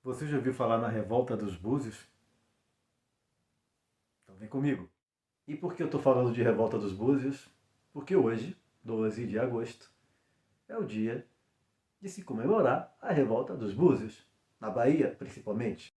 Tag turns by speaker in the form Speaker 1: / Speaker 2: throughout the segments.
Speaker 1: Você já ouviu falar na Revolta dos Búzios? Então vem comigo. E por que eu estou falando de Revolta dos Búzios? Porque hoje, 12 de agosto, é o dia de se comemorar a Revolta dos Búzios, na Bahia principalmente.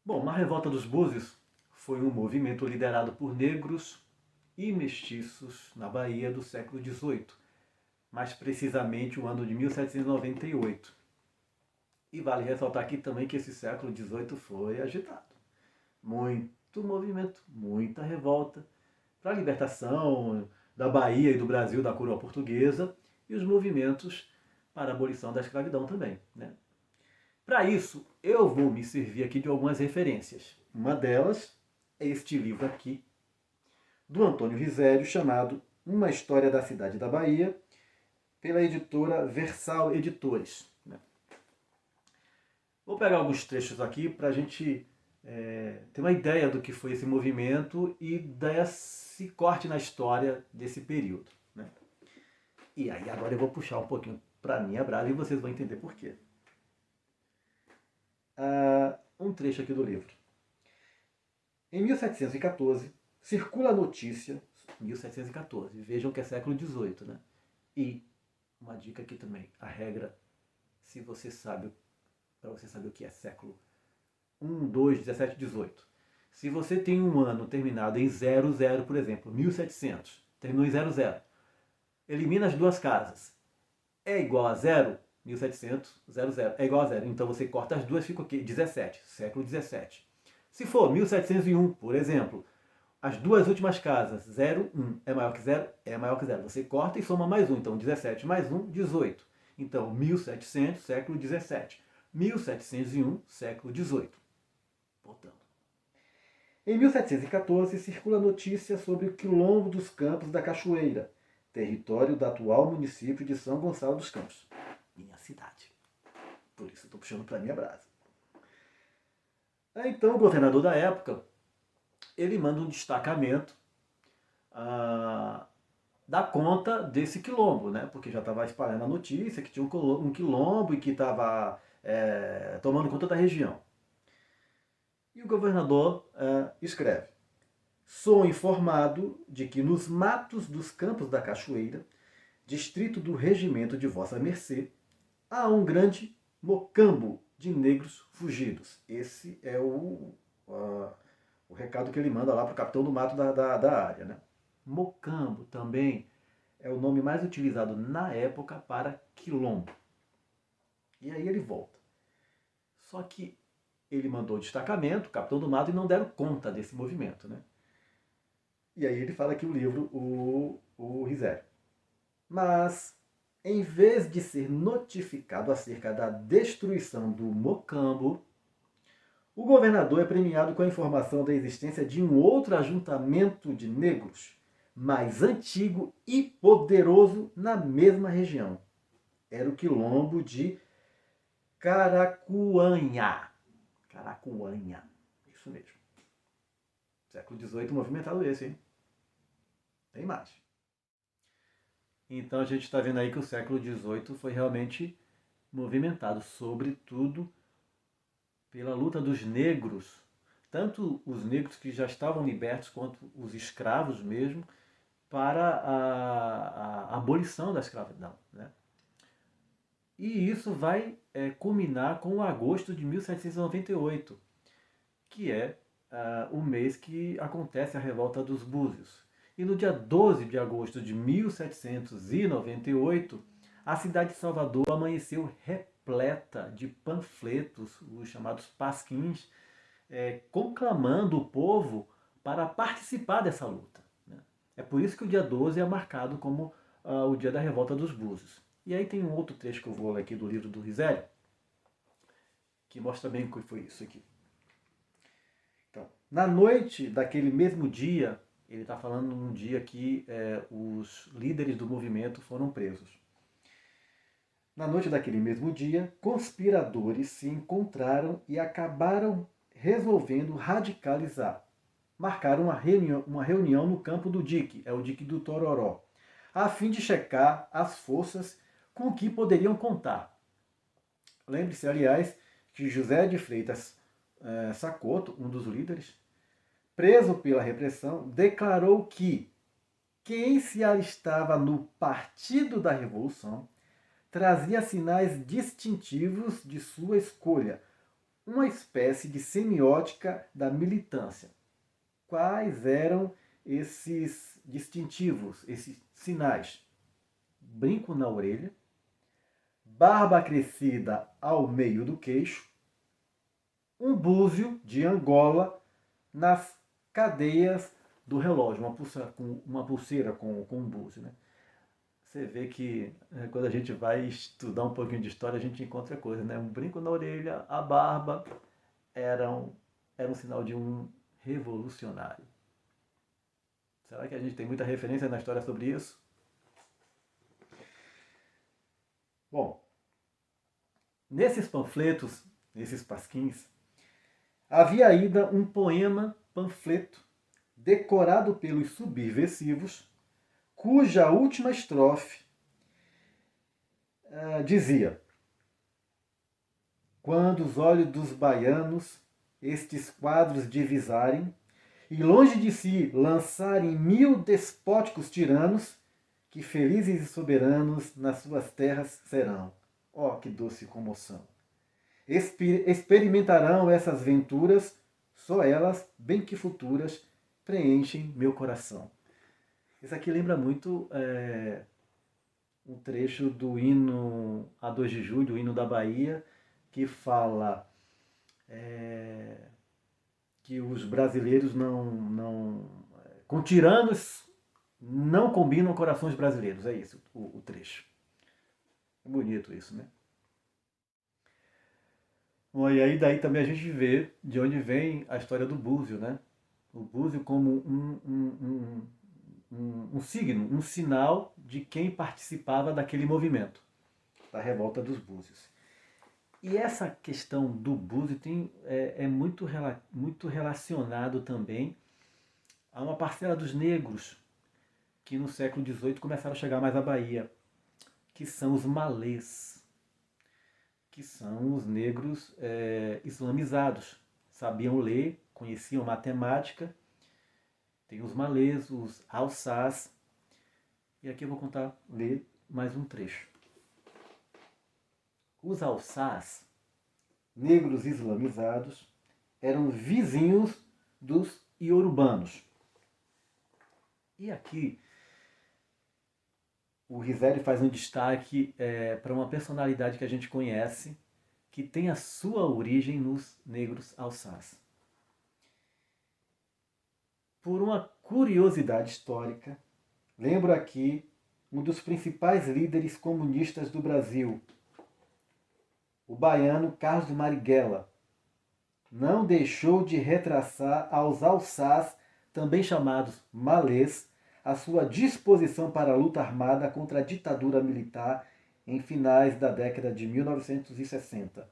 Speaker 1: Bom, a Revolta dos Búzios foi um movimento liderado por negros e mestiços na Bahia do século XVIII, mais precisamente o ano de 1798. E vale ressaltar aqui também que esse século XVIII foi agitado. Muito movimento, muita revolta para a libertação da Bahia e do Brasil da coroa portuguesa e os movimentos para a abolição da escravidão também. Né? Para isso, eu vou me servir aqui de algumas referências. Uma delas é este livro aqui, do Antônio Risério, chamado Uma História da Cidade da Bahia, pela editora Versal Editores. Né? Vou pegar alguns trechos aqui para a gente ter uma ideia do que foi esse movimento e desse corte na história desse período. Né? E aí agora eu vou puxar um pouquinho para a minha brasa e vocês vão entender por quê. Um trecho aqui do livro. Em 1714, circula a notícia, 1714, vejam que é século XVIII, né? E uma dica aqui também, a regra, se você sabe, para você saber o que é século 1, 2, 17, 18. Se você tem um ano terminado em 00, por exemplo, 1700, terminou em 00, elimina as duas casas. É igual a 0, 1700, 00, é igual a 0. Então você corta as duas, fica o quê? 17, século 17. Se for 1701, por exemplo, as duas últimas casas, 0, 1, é maior que 0? É maior que 0. Você corta e soma mais 1. Então 17 mais 1, 18. Então 1700, século 17. 1701, século 18. Voltando. Em 1714, circula a notícia sobre o Quilombo dos Campos da Cachoeira, território do atual município de São Gonçalo dos Campos, minha cidade. Por isso estou puxando para a minha brasa. Então o governador da época, ele manda um destacamento dar conta desse quilombo, né? Porque já estava espalhando a notícia que tinha um quilombo e que estava tomando conta da região. E o governador escreve: sou informado de que nos matos dos Campos da Cachoeira, distrito do regimento de Vossa Mercê, há um grande mocambo de negros fugidos. Esse é o recado que ele manda lá para o capitão do mato da área. Né? Mocambo também é o nome mais utilizado na época para quilombo. E aí ele volta. Só que ele mandou o destacamento, o capitão do mato, e não deram conta desse movimento. Né? E aí ele fala aqui o livro, o Risério. Mas, em vez de ser notificado acerca da destruição do mocambo, o governador é premiado com a informação da existência de um outro ajuntamento de negros, mais antigo e poderoso na mesma região. Era o quilombo de Caracuanha. Caracuanha. Isso mesmo. Século XVIII movimentado esse, hein? Tem mais. Então a gente está vendo aí que o século XVIII foi realmente movimentado, sobretudo pela luta dos negros, tanto os negros que já estavam libertos quanto os escravos mesmo, para a abolição da escravidão. Né? E isso vai culminar com o agosto de 1798, que é o mês que acontece a Revolta dos Búzios. E no dia 12 de agosto de 1798, a cidade de Salvador amanheceu repleta de panfletos, os chamados pasquins, conclamando o povo para participar dessa luta. Né? É por isso que o dia 12 é marcado como o dia da Revolta dos Búzios. E aí tem um outro trecho que eu vou ler aqui do livro do Risério, que mostra bem o que foi isso aqui. Então, na noite daquele mesmo dia, ele está falando num dia que os líderes do movimento foram presos. Na noite daquele mesmo dia, conspiradores se encontraram e acabaram resolvendo radicalizar. Marcaram uma reunião no campo do dique, é o dique do Tororó, a fim de checar as forças com que poderiam contar. Lembre-se, aliás, que José de Freitas Sacoto, um dos líderes, preso pela repressão, declarou que quem se alistava no Partido da Revolução trazia sinais distintivos de sua escolha, uma espécie de semiótica da militância. Quais eram esses distintivos, esses sinais? Brinco na orelha, barba crescida ao meio do queixo, um búzio de Angola nas cadeias do relógio, uma pulseira com um búzio. Né? Você vê que quando a gente vai estudar um pouquinho de história, a gente encontra coisa. Né? Um brinco na orelha, a barba, era um sinal de um revolucionário. Será que a gente tem muita referência na história sobre isso? Bom, nesses panfletos, nesses pasquins, havia ainda um poema panfleto decorado pelos subversivos, cuja última estrofe dizia: quando os olhos dos baianos estes quadros divisarem, e longe de si lançarem 1000 despóticos tiranos, que felizes e soberanos nas suas terras serão. Oh, que doce comoção! Experimentarão essas venturas, só elas, bem que futuras, preenchem meu coração. Isso aqui lembra muito um trecho do hino a 2 de julho, o hino da Bahia, que fala que os brasileiros com tiranos não combinam corações brasileiros. É isso o trecho. É bonito isso, né? Bom, e aí daí também a gente vê de onde vem a história do búzio, né? O búzio como um signo, um sinal de quem participava daquele movimento, da revolta dos búzios. E essa questão do búzio é muito relacionado também a uma parcela dos negros que no século XVIII começaram a chegar mais à Bahia, que são os malês, que são os negros islamizados. Sabiam ler, conheciam matemática. Tem os malês, os alçás. E aqui eu vou ler mais um trecho. Os alçás, negros islamizados, eram vizinhos dos iorubanos. E aqui o Rizelli faz um destaque para uma personalidade que a gente conhece, que tem a sua origem nos negros alçás. Por uma curiosidade histórica, lembro aqui um dos principais líderes comunistas do Brasil, o baiano Carlos Marighella. Não deixou de retraçar aos alçás, também chamados malês, a sua disposição para a luta armada contra a ditadura militar em finais da década de 1960.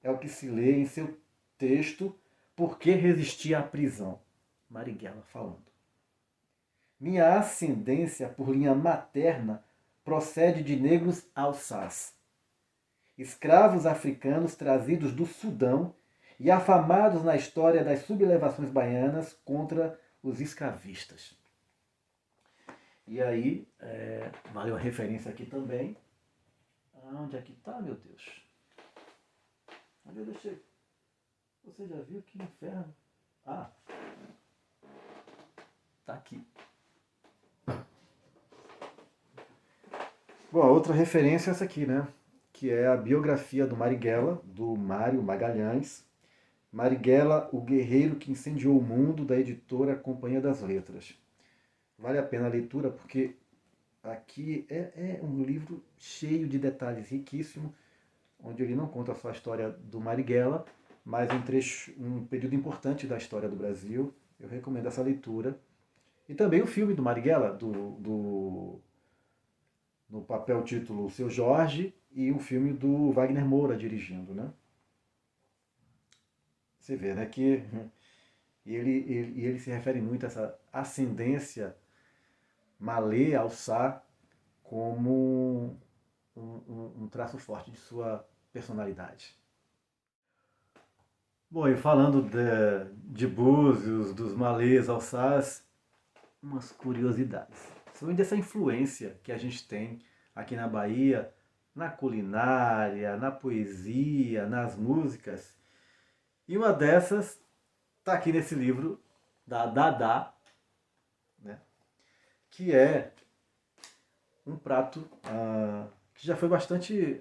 Speaker 1: É o que se lê em seu texto Por que resistir à prisão? Marighella falando. Minha ascendência por linha materna procede de negros alçás, escravos africanos trazidos do Sudão e afamados na história das sublevações baianas contra os escravistas. E aí, valeu a referência aqui também. Onde é que está, meu Deus? Onde eu deixei? Você já viu que inferno? Ah, tá aqui. Bom, a outra referência é essa aqui, né? Que é a biografia do Marighella, do Mário Magalhães. Marighella, o guerreiro que incendiou o mundo, da editora Companhia das Letras. Vale a pena a leitura porque aqui é um livro cheio de detalhes, riquíssimo, onde ele não conta só a história do Marighella, mas um período importante da história do Brasil. Eu recomendo essa leitura. E também o filme do Marighella, no papel título Seu Jorge, e um filme do Wagner Moura dirigindo, né? Você vê, né, que ele se refere muito a essa ascendência malê, alçá, como um traço forte de sua personalidade. Bom, e falando de Búzios, dos malês, alçás, umas curiosidades. Sobre dessa influência que a gente tem aqui na Bahia, na culinária, na poesia, nas músicas. E uma dessas está aqui nesse livro da Dadá, né, que é um prato que já foi bastante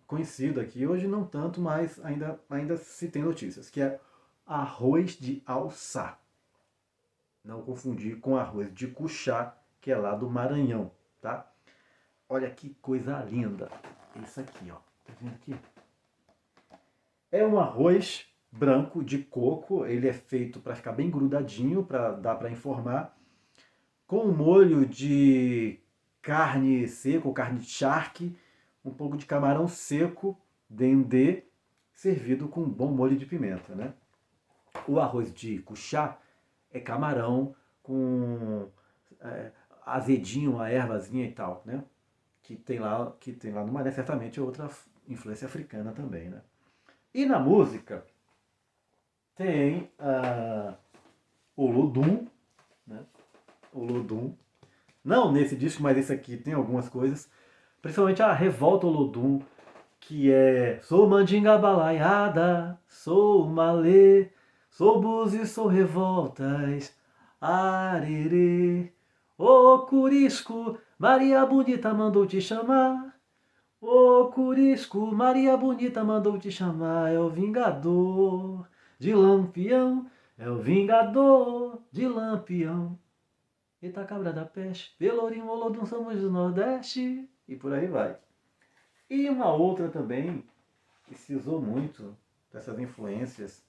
Speaker 1: conhecido aqui, hoje não tanto, mas ainda se tem notícias, que é arroz de alçá. Não confundir com arroz de cuchá, que é lá do Maranhão, tá? Olha que coisa linda. Isso aqui, ó. Tá vendo aqui? É um arroz branco de coco, ele é feito para ficar bem grudadinho, para dar para informar, com um molho de carne seca, ou carne de charque, um pouco de camarão seco, dendê, servido com um bom molho de pimenta, né? O arroz de cuchá é camarão com azedinho, uma ervazinha e tal, né? Que tem lá no Mané, certamente é outra influência africana também, né? E na música tem o Olodum, né? Olodum. Não nesse disco, mas esse aqui tem algumas coisas. Principalmente a Revolta Olodum, que é: sou mandinga balaiada, sou malê, sou búzios, sou revoltas, arerê. Ô Curisco, Maria Bonita mandou te chamar. Ô Curisco, Maria Bonita mandou te chamar. É o vingador de Lampião, é o vingador de Lampião. Eita cabra da peste, Pelourinho, Olodum, somos do Nordeste. E por aí vai. E uma outra também que se usou muito dessas influências,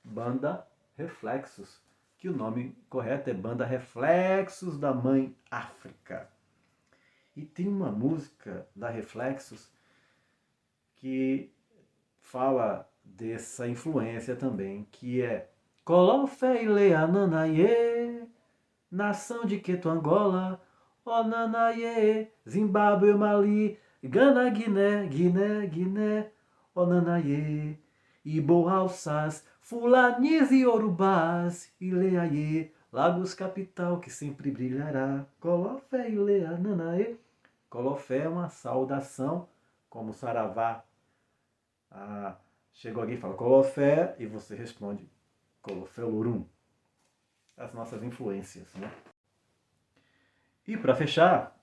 Speaker 1: Banda Reflexos, que o nome correto é Banda Reflexos da Mãe África. E tem uma música da Reflexos que fala dessa influência também, que é Colofé e Leia Nanaie, nação de Queto Angola, ó Nanaie, Zimbábue, Mali, Gana, Guiné, Guiné, Guiné, ó Nanaie, Ibo, Alçás, Fulanis e Yorubás, Ileaie, Lagos capital que sempre brilhará, Colofé e Leia Nanaie. Colofé é uma saudação, como Saravá. Chegou alguém e fala Colofé, e você responde Colofé Lorum. As nossas influências, né? E para fechar,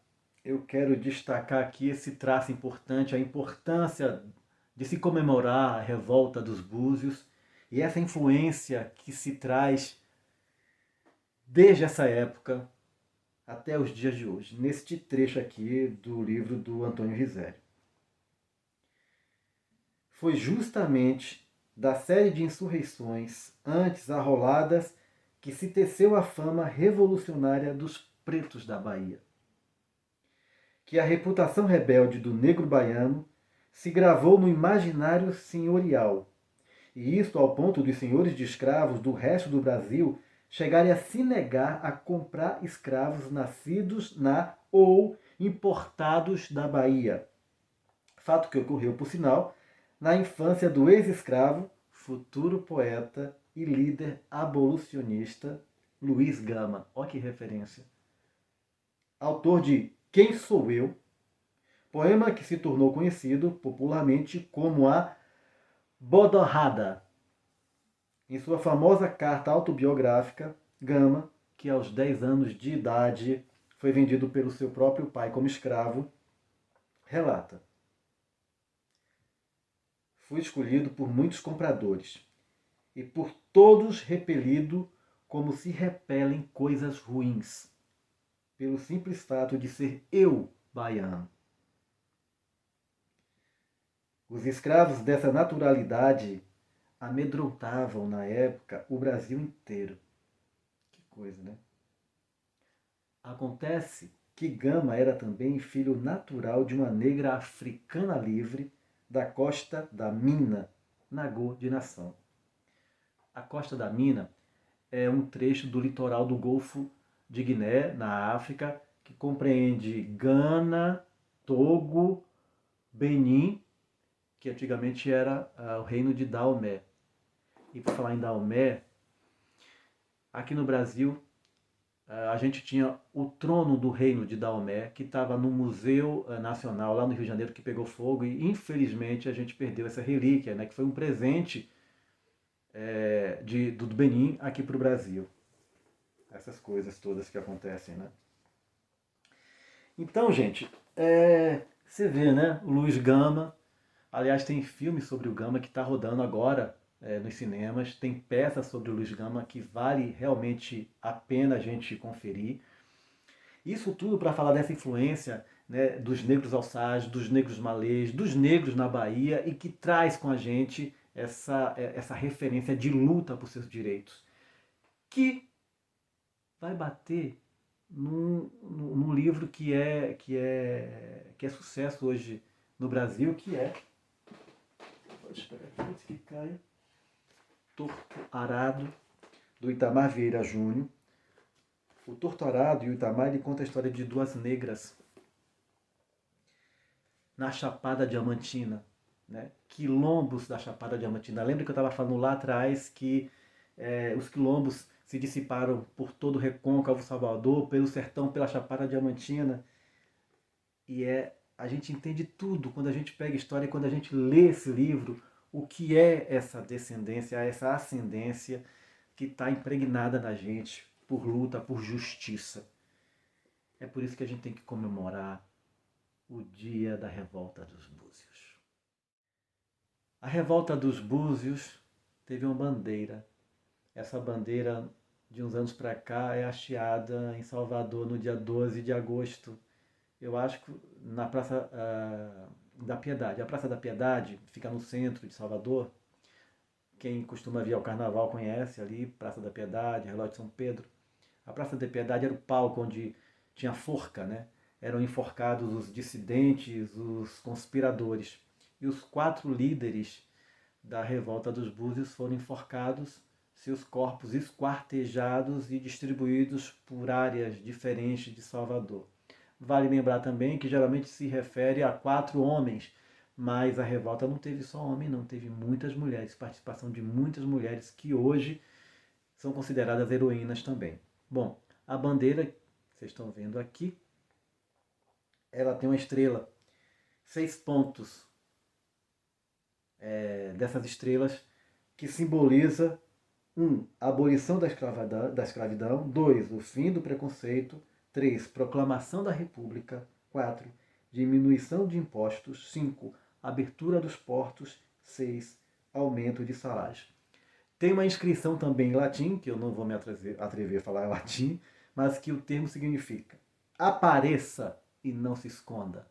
Speaker 1: eu quero destacar aqui esse traço importante, a importância de se comemorar a revolta dos Búzios e essa influência que se traz desde essa época até os dias de hoje, neste trecho aqui do livro do Antônio Risério. Foi justamente da série de insurreições antes arroladas que se teceu a fama revolucionária dos pretos da Bahia. Que a reputação rebelde do negro baiano se gravou no imaginário senhorial, e isto ao ponto dos senhores de escravos do resto do Brasil chegarem a se negar a comprar escravos nascidos na ou importados da Bahia. Fato que ocorreu, por sinal, na infância do ex-escravo, futuro poeta e líder abolicionista Luiz Gama. Olha que referência. Autor de Quem Sou Eu? Poema que se tornou conhecido popularmente como a Bodorrada. Em sua famosa carta autobiográfica, Gama, que aos 10 anos de idade foi vendido pelo seu próprio pai como escravo, relata: fui escolhido por muitos compradores e por todos repelido como se repelem coisas ruins, pelo simples fato de ser eu baiano. Os escravos dessa naturalidade amedrontavam na época o Brasil inteiro. Que coisa, né? Acontece que Gama era também filho natural de uma negra africana livre da Costa da Mina, Nagô de Nação. A Costa da Mina é um trecho do litoral do Golfo de Guiné, na África, que compreende Gana, Togo, Benin, que antigamente era o reino de Daomé. E por falar em Daomé, aqui no Brasil a gente tinha o trono do reino de Daomé, que estava no Museu Nacional, lá no Rio de Janeiro, que pegou fogo, e infelizmente a gente perdeu essa relíquia, né, que foi um presente do Benin aqui para o Brasil. Essas coisas todas que acontecem, né? Então, gente, você vê, né, o Luiz Gama, aliás, tem filme sobre o Gama que está rodando agora nos cinemas, tem peças sobre o Luiz Gama que vale realmente a pena a gente conferir. Isso tudo para falar dessa influência, né, dos negros alçados, dos negros malês, dos negros na Bahia e que traz com a gente essa referência de luta por seus direitos, que vai bater num livro que é sucesso hoje no Brasil, que é, pode esperar aqui antes que caia, Torto Arado, do Itamar Vieira Júnior. O Torto Arado e o Itamar, ele conta a história de duas negras na Chapada Diamantina, né? Quilombos da Chapada Diamantina. Lembra que eu estava falando lá atrás que os quilombos se dissiparam por todo o recôncavo Salvador, pelo sertão, pela Chapada Diamantina. E a gente entende tudo quando a gente pega a história e quando a gente lê esse livro, o que é essa descendência, essa ascendência que está impregnada na gente por luta, por justiça. É por isso que a gente tem que comemorar o dia da Revolta dos Búzios. A Revolta dos Búzios teve uma bandeira. Essa bandeira, de uns anos para cá, é hasteada em Salvador no dia 12 de agosto. Eu acho que na Praça da Piedade. A Praça da Piedade fica no centro de Salvador. Quem costuma vir ao Carnaval conhece ali, Praça da Piedade, Relógio de São Pedro. A Praça da Piedade era o palco onde tinha forca, né? Eram enforcados os dissidentes, os conspiradores. E os 4 líderes da Revolta dos Búzios foram enforcados, seus corpos esquartejados e distribuídos por áreas diferentes de Salvador. Vale lembrar também que geralmente se refere a 4 homens, mas a revolta não teve só homem, não, teve muitas mulheres, participação de muitas mulheres que hoje são consideradas heroínas também. Bom, a bandeira, vocês estão vendo aqui, ela tem uma estrela, 6 pontos dessas estrelas que simboliza 1. A abolição da escravidão, 2. O fim do preconceito, 3. Proclamação da República, 4. Diminuição de impostos, 5. Abertura dos portos, 6. Aumento de salários. Tem uma inscrição também em latim, que eu não vou me atrever a falar em latim, mas que o termo significa: apareça e não se esconda.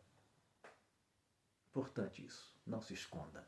Speaker 1: Importante isso, não se esconda.